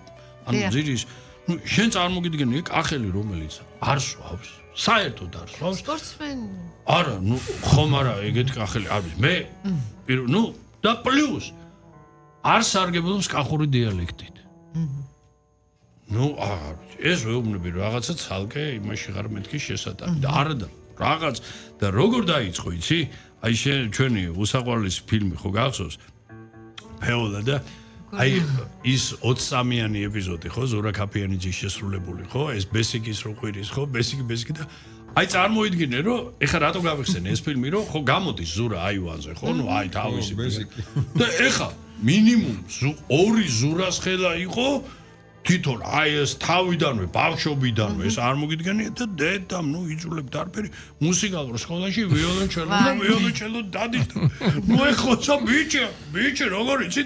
ანუ ძირის, ნუ შენ წარმოგიდგენი კახელი რომელიც არ სვავს, საერთოდ არ სვავს. სპორტსმენი. არა, ნუ ხომ არა, ეგეთი კახელი არის. მე ნუ და პლუს არ სარგებლობს კახური დიალექტით. ნუ ეს ვეუბნები რაღაცა ცალკე იმაში ხარ მეთქი შესატანი და არა და რაღაც და როგორ დაიწყო იცი? აი ჩვენი უსაყვარლესი ფილმი ხო გახსოვს? ფეოლა და აი ის 23-იანი ეპიზოდი ხო ზურაკ აფიანიძის შესრულებული ხო? ეს ბესიკის რო ყვირის ხო? ბესიკი და აი წარმოიდგინე რომ ეხლა რატო გავიხსენე ეს ფილმი რომ ხო გამოდის ზურა აივანზე ხო ნუ აი თავისი და ეხლა მინიმუმ 2 ზურას ხელა იყო თვითონ აი ეს თავიდანვე ბავშვობიდანვე ეს არ მოგიდგენია და დედამ ნუ იძულებ დარბერი მუსიკალურ სკოლაში ვიოლონჩელო დადის ნუ ეხოცა ბიჭი როგორ იცი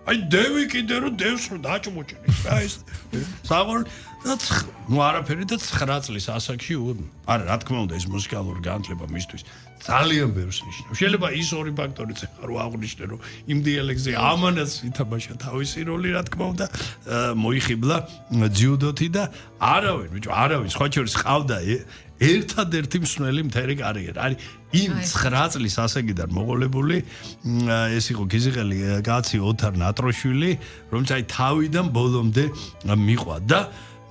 აი დევი კიდე რომ დევს რომ დაჭმოჭენი აი ეს საღოლ და ნუ არაფერი და 9 წლის ასაკში არა რა თქმა უნდა ეს მუსიკალური განათლება მისთვის ძალიან ბევრს ნიშნავს. შეიძლება ის 2 ფაქტორიც ახლა აღვნიშნე რომ იმ დიალექტზე ამანაც ითამაშა თავისი როლი რა თქმა უნდა მოიხიბლა ძიუდოთი და არავინ სხვა შორის ყავდა ერთადერთი მსვლელი მთელი კარიერა. არის იმ 9 წლის ასაკიდან მოყოლებული ეს იყო გიზიყელი კაცი ოთარ ნატროშვილი რომელიც აი თავიდან ბოლომდე მიყვა და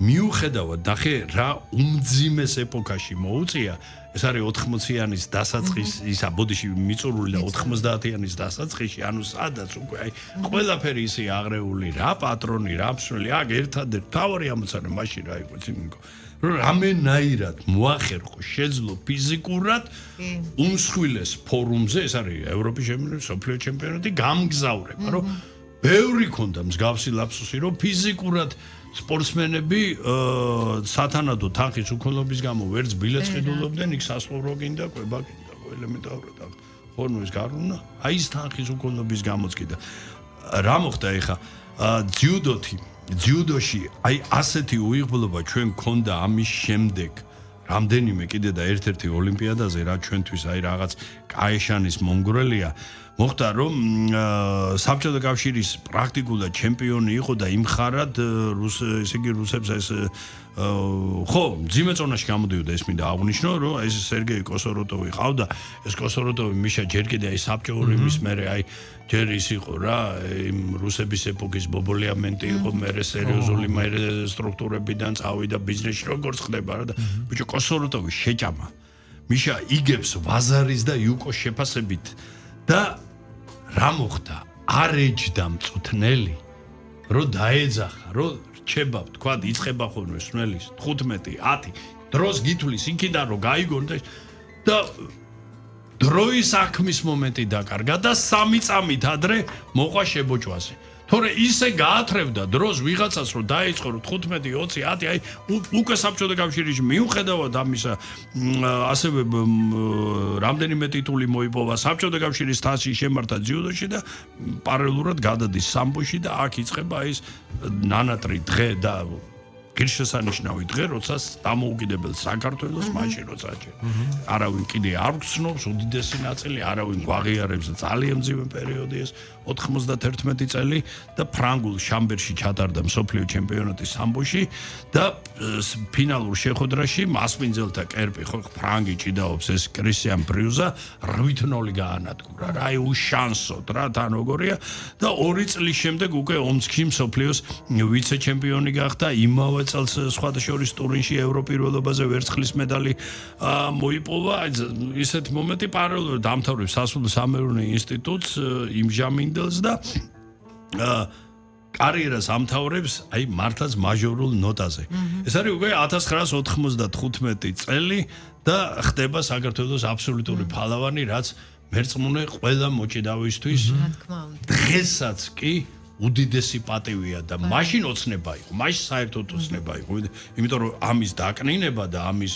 მიუხედავად ნახე რა უმძიმეს ეპოქაში მოუწია ეს არის 80-იანის დასაწყის ისა ბოდიში მიწურული და 90-იანის დასაწყისში ანუ სადაც უკვე აი ყველაფერი ისე აღრეული რა პატრონი რა მსვლელი აქ ერთადერთი თავარი ამოცანა მაშინ რა იყო ცინიკო რომ რამენაირად მოახერხო შეძლო ფიზიკურად უმსხვილეს ფორუმზე ეს არის ევროპის ჩემპიონატი სოფლიო ჩემპიონატი გამგზავრება რომ ბევრი ქონდა მსგავსი ლაფსუსი რომ ფიზიკურად სპორტსმენები სათანადო თანხის უქონლობის გამო ვერც ბილეთს ყიდულობდნენ იქ სასწავლებო გინდა კვება გინდა ელემენტარულად ხო ნუ ეს გარუნა აი ეს თანხის უქონლობის გამოც კიდე რა მოხდა ეხა ძიუდოში აი ასეთი უიღბლობა ჩვენ გქონდა ამის შემდეგ რამდენიმე კიდე და ერთ-ერთი ოლიმპიადაზე რა ჩვენთვის აი რაღაც კაეშანის მონგრელია მოხდა რომ საბჭოთა კავშირის პრაქტიკულად ჩემპიონი იყო და იმხარად ესე იგი რუსებს ეს ხო ძიმე ზონაში გამოდიოდა ეს მინდა აღვნიშნო რომ ეს სერგეი კოსოროტოვი ყავდა ეს კოსოროტოვი მიშა ჯერ კიდე აი საბჭოური მის მერე აი ჯერ ის იყო რა იმ რუსების ეპოქის ბობოლიამენტი იყო მერე სერიოზული მერე სტრუქტურებიდან წავიდა ბიზნესში როგორც ხდება რა და ბიჭო კოსოროტოვი შეჭამა მიშა იგებს ვაზარის და იუკოს შეფასებით და რა მოხდა არ ეჯდა მწუთნელი რომ დაეძახა რომ რჩება თქვა იწება ხოლმე სნელის 15 10 დროს გითვლის იქიდან რომ გაიგონ და დროის საქმის მომენტი დაკარგა და 3 წამით ადრე მოყვა შებოჭვაზე თორე ისე გაათრევდა დროს ვიღაცას რომ დაიწყო რომ 15 20 10 აი უკვე საბჭოთა კავშირში მიუხედავად ამისა ასევე რამდენიმე ტიტული მოიპოვა საბჭოთა კავშირის თასი შემართა ძიუდოში და პარალელურად გადადის სამბოში და აქ იწყება ის ნანატრი დღე და ღირსშესანიშნავი დღე როცა დამოუკიდებელ საქართველოს მაშინ როცა არავინ კიდე არ გცნობს უდიდესი ნაწილი არავინ გვაღიარებს ძალიან მძიმე პერიოდი ეს 91 წელი და ფრანგულ შამბერში ჩატარდა მსოფლიო ჩემპიონატი სამბოში და ფინალურ შეხვედრაში მასპინძელთა კერპი ხო ფრანგი ჭიდაობს ეს კრისტიან ბრიუზა 8-0 გაანადგურა რა აი უშანსოდ რა თან როგორია და 2 წლის შემდეგ უკვე ომსკში მსოფლიოს ვიცე ჩემპიონი გახდა იმავე წელს სხვათა შორის ტურინში ევროპირველობაზე ვერცხლის медаლი მოიპოვა ისეთი მომენტი პარალელურად დამთავრებს სასულო სამეურნეო ინსტიტუტს იმჟამინდელს და კარიერას ამთავრებს აი მართლაც მაჟორულ ნოტაზე ეს არის უკვე 1995 წელი და ხდება საქართველოს აბსოლუტური ფალავანი რაც მერწმუნე ყველა მოჭიდავისთვის დღესაც კი უდიდესი პატივია და მაშინ ოცნება იყო, მაშინ საერთოდ ოცნება იყო, იმიტომ რომ ამის დაკნინება და ამის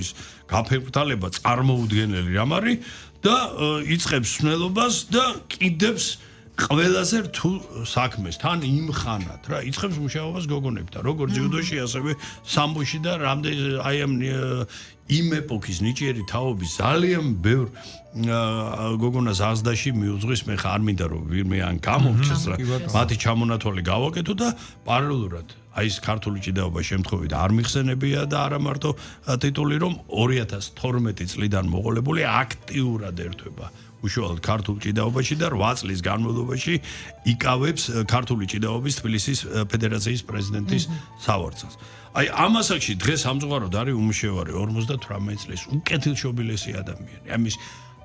ის გაფერმტალება წარმოუდგენელი რამ არის და იწყებს სნელობას და კიდევს ყველაზე რთულ საქმეს თან იმხანად რა იწყებს მუშაობას გოგონებთან როგორც ძიუდოში ასევე სამბოში და რამდენი აი ამ იმ ეპოქის ნიჭიერი თაობის ძალიან ბევრ გოგონას აზდაში მიუძღვის მე ხარ მინდა რომ ვირმე ან გამომჩეს რა მათი ჩამონათვალი გავაკეთო და პარალელურად აი ეს ქართული ჭიდაობა შემთხვევით არ მიხსენებია და არა მარტო ტიტული რომ 2012 წლიდან მოყოლებული აქტიურად ერთვება უშუალოდ ქართულ ჭიდაობაში და 8 წლის განმავლობაში იკავებს ქართული ჭიდაობის თბილისის ფედერაციის პრეზიდენტის სავარცხლს. აი ამ ასაკში დღეს სამწუხაროდ არის უმშევარი 58 წლის უკეთილშობილესი ადამიანი. ამის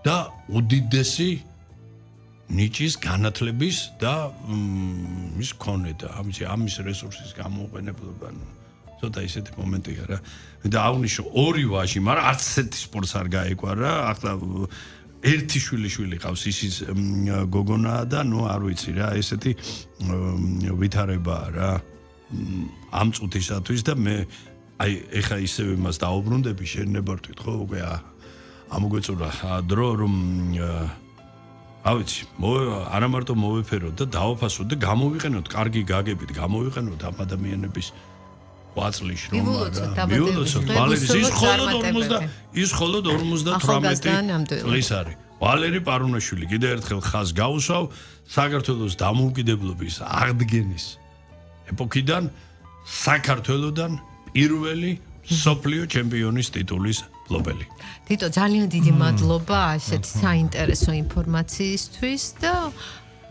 და უდიდესი ნიჭის განათლების და ის ქონე და ამის რესურსის გამოყენებლობა ცოტა ისეთი მომენტია რა. და აღნიშნო ორი ვაჟი, მაგრამ არც ესეთი სპორტს არ გაეკვა რა. ახლა ერთი შვილი ყავს ისის გოგონაა და ნუ არ ვიცი რა, ესეთი ვითარებაა რა. ამ წუთისათვის და მე აი ეხა ისევ იმას დაუბრუნდები შენებართვით ხო უკვე ამოგვეწურა დრო რომ ავიცი არა მარტო მოვეფეროთ და დავაფასოთ და გამოვიყენოთ კარგი გაგებით გამოვიყენოთ ამ ადამიანების ყვაწლის რომ მივულოცოთ ვალერის ის მხოლოდ 58 წლის არის ვალერი პარუნაშვილი კიდე ერთხელ ხაზს გაუსვავ საქართველოს დამოუკიდებლობის აღდგენის ეპოქიდან საქართველოსთან პირველი სოფლიო ჩემპიონის ტიტულის მფლობელი. თითო ძალიან დიდი მადლობა ასეთ საინტერესო ინფორმაციისთვის და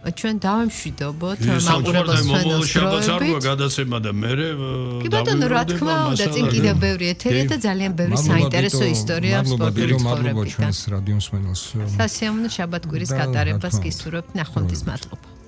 ჩვენ დავამშვიდობოთ მაყურებელს ჩვენს გადაცემა და მე კი ბატონო რა თქმა უნდა წინ კიდევ ბევრი ეთერია და ძალიან ბევრი საინტერესო ისტორია სპორტული ცხოვრებიდან. ჩვენს რადიო მსმენელს სასიამოვნო შაბათ-კვირის გატარებას გისურვებთ ნახვამდის მადლობა.